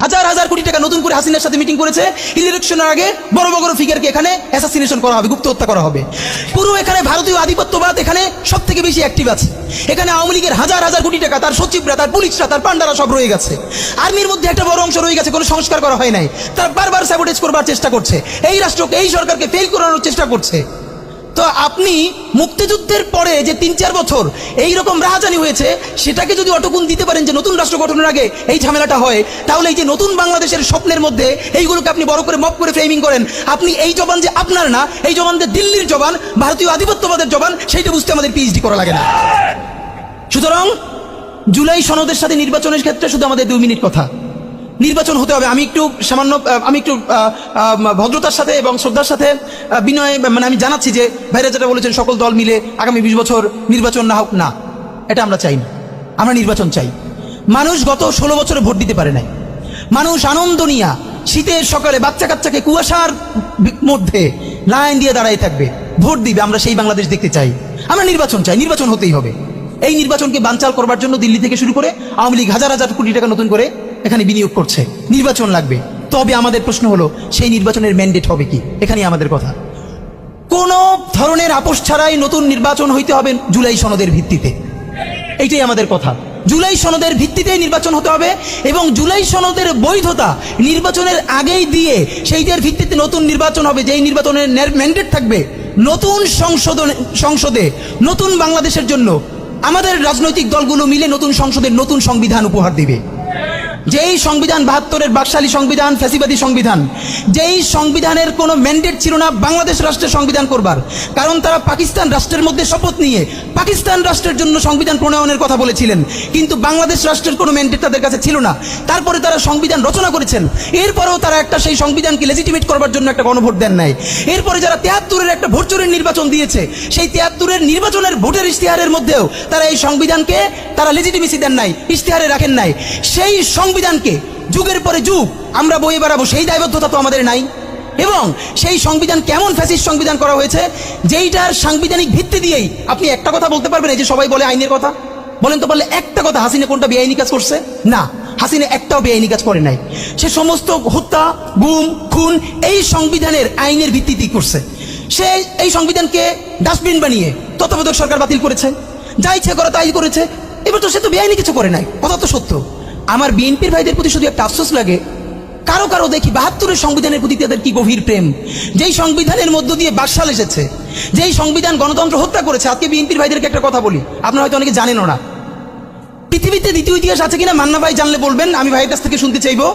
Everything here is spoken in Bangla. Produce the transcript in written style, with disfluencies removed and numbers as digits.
হাজার হাজার কোটি টাকা নতুন করে হাসিনার সাথে মিটিং করেছে। ইলেকশনের আগে বড় বড় ফিগারকে এখানে অ্যাসাসিনেশন করা হবে, গুপ্ত হত্যা করা হবে। পুরো এখানে ভারতীয় আধিপত্যবাদ এখানে সব থেকে বেশি অ্যাক্টিভ আছে। এখানে আওয়ামী লীগের হাজার হাজার কোটি টাকা, তার সচিবরা, তার পুলিশরা, তার পান্ডারা সব রয়ে গেছে। আর্মির মধ্যে একটা বড় অংশ রয়ে গেছে, কোনো সংস্কার করা হয় নাই। তার বারবার স্যাবোটেজ করবার চেষ্টা করছে, এই রাষ্ট্রকে, এই সরকারকে ফেল করানোর চেষ্টা করছে। তো আপনি মুক্তিযুদ্ধের পরে যে ৩-৪ বছর এইরকম রাহাজানি হয়েছে, সেটাকে যদি অটকুন দিতে পারেন যে নতুন রাষ্ট্র গঠনের আগে এই ঝামেলাটা হয়, তাহলে এই যে নতুন বাংলাদেশের স্বপ্নের মধ্যে এইগুলোকে আপনি বড় করে মপ করে ফ্রেমিং করেন, আপনি এই জবান যে আপনার না, এই জবান যে দিল্লির জবান, ভারতীয় আধিপত্যবাদের জবান, সেইটা বুঝতে আমাদের পিএইচডি করা লাগে না। সুতরাং জুলাই সনদের সাথে নির্বাচনের ক্ষেত্রে শুধু আমাদের 2 মিনিট কথা। নির্বাচন হতে হবে। আমি একটু ভদ্রতার সাথে এবং শ্রদ্ধার সাথে বিনয় আমি জানাচ্ছি যে ভাইরা যেটা বলেছেন সকল দল মিলে আগামী 20 বছর নির্বাচন না হোক, না, এটা আমরা চাই না। আমরা নির্বাচন চাই। মানুষ গত 16 বছরে ভোট দিতে পারে নাই। মানুষ আনন্দ নিয়া শীতের সকালে বাচ্চা কাচ্চাকে কুয়াশার মধ্যে লাইন দিয়ে দাঁড়ায় থাকবে, ভোট দিবে। আমরা সেই বাংলাদেশ দেখতে চাই। আমরা নির্বাচন চাই, নির্বাচন হতেই হবে। এই নির্বাচনকে বানচাল করবার জন্য দিল্লি থেকে শুরু করে আওয়ামী লীগ হাজার হাজার কোটি টাকা নতুন করে এখানে বিনিয়োগ করছে। নির্বাচন লাগবে। তবে আমাদের প্রশ্ন হলো, সেই নির্বাচনের ম্যান্ডেট হবে কি? এখানেই আমাদের কথা। কোন ধরনের আপোষ ছাড়াই নতুন নির্বাচন হইতে হবে জুলাই সনদের ভিত্তিতে। এইটাই আমাদের কথা। জুলাই সনদের ভিত্তিতেই নির্বাচন হতে হবে এবং জুলাই সনদের বৈধতা নির্বাচনের আগেই দিয়ে সেইটার ভিত্তিতে নতুন নির্বাচন হবে, যেই নির্বাচনের ম্যান্ডেট থাকবে নতুন সংসদে নতুন বাংলাদেশের জন্য আমাদের রাজনৈতিক দলগুলো মিলে নতুন সংসদের নতুন সংবিধান উপহার দিবে। যেই সংবিধান 72-এর বাকশালী সংবিধান, ফ্যাসিবাদী সংবিধান, যেই সংবিধানের কোনো ম্যান্ডেট ছিল না বাংলাদেশ রাষ্ট্রের সংবিধান করবার, কারণ তারা পাকিস্তান রাষ্ট্রের মধ্যে শপথ নিয়ে পাকিস্তান রাষ্ট্রের জন্য সংবিধান প্রণয়নের কথা বলেছিলেন, কিন্তু বাংলাদেশ রাষ্ট্রের কোনো ম্যান্ডেট তাদের কাছে ছিল না। তারপরে তারা সংবিধান রচনা করেছেন, এরপরেও তারা একটা সেই সংবিধানকে লেজিটিমেট করবার জন্য একটা গণভোট দেন নাই। এরপরে যারা 73-এর একটা ভোট চোরের নির্বাচন দিয়েছে, সেই 73-এর নির্বাচনের ভোটের ইশতেহারের মধ্যেও তারা এই সংবিধানকে তারা লেজিটিমেসি দেন নাই, ইশতেহারে রাখেন নাই। সেই সংবিধানকে যুগের পরে যুগ আমরা বয়ে বেড়াবো, সেই দায়বদ্ধতা তো আমাদের নাই। এবং সেই সংবিধান কেমন ফ্যাসিস্ট সংবিধান করা হয়েছে, যেইটার সাংবিধানিক ভিত্তি দিয়েই আপনি একটা কথা বলতে পারবেন, এই যে সবাই বলে আইনের কথা, বলেন তো পারলে একটা কথা, হাসিনা কোনটা বেআইনি কাজ করছে? না, হাসিনা একটাও বেআইনি কাজ করে নাই। সে সমস্ত হত্যা, গুম, খুন এই সংবিধানের আইনের ভিত্তিতেই করছে। সে এই সংবিধানকে ডাস্টবিন বানিয়ে তত্ত্বাবধায়ক সরকার বাতিল করেছে, যা ইচ্ছে করে তাই করেছে। এবার তো সে তো বেআইনি কিছু করে নাই, কথা তো সত্য। আমার বিএনপির ভাইদের প্রতি শুধু একটা আফসোস লাগে, কারো কারো দেখি 72-এর সংবিধানের প্রতি তাদের কি গভীর প্রেম। যেই সংবিধানের মধ্য দিয়ে বাকশাল এসেছে, যেই সংবিধান গণতন্ত্র হত্যা করেছে। আজকে বিএনপির ভাইদেরকে একটা কথা বলি, আপনারা হয়তো অনেকে জানেনও না। পৃথিবীতে দ্বিতীয় ইতিহাস আছে কিনা মান্না ভাই জানলে বলবেন, আমি ভাইয়ের কাছ থেকে শুনতে চাইবো।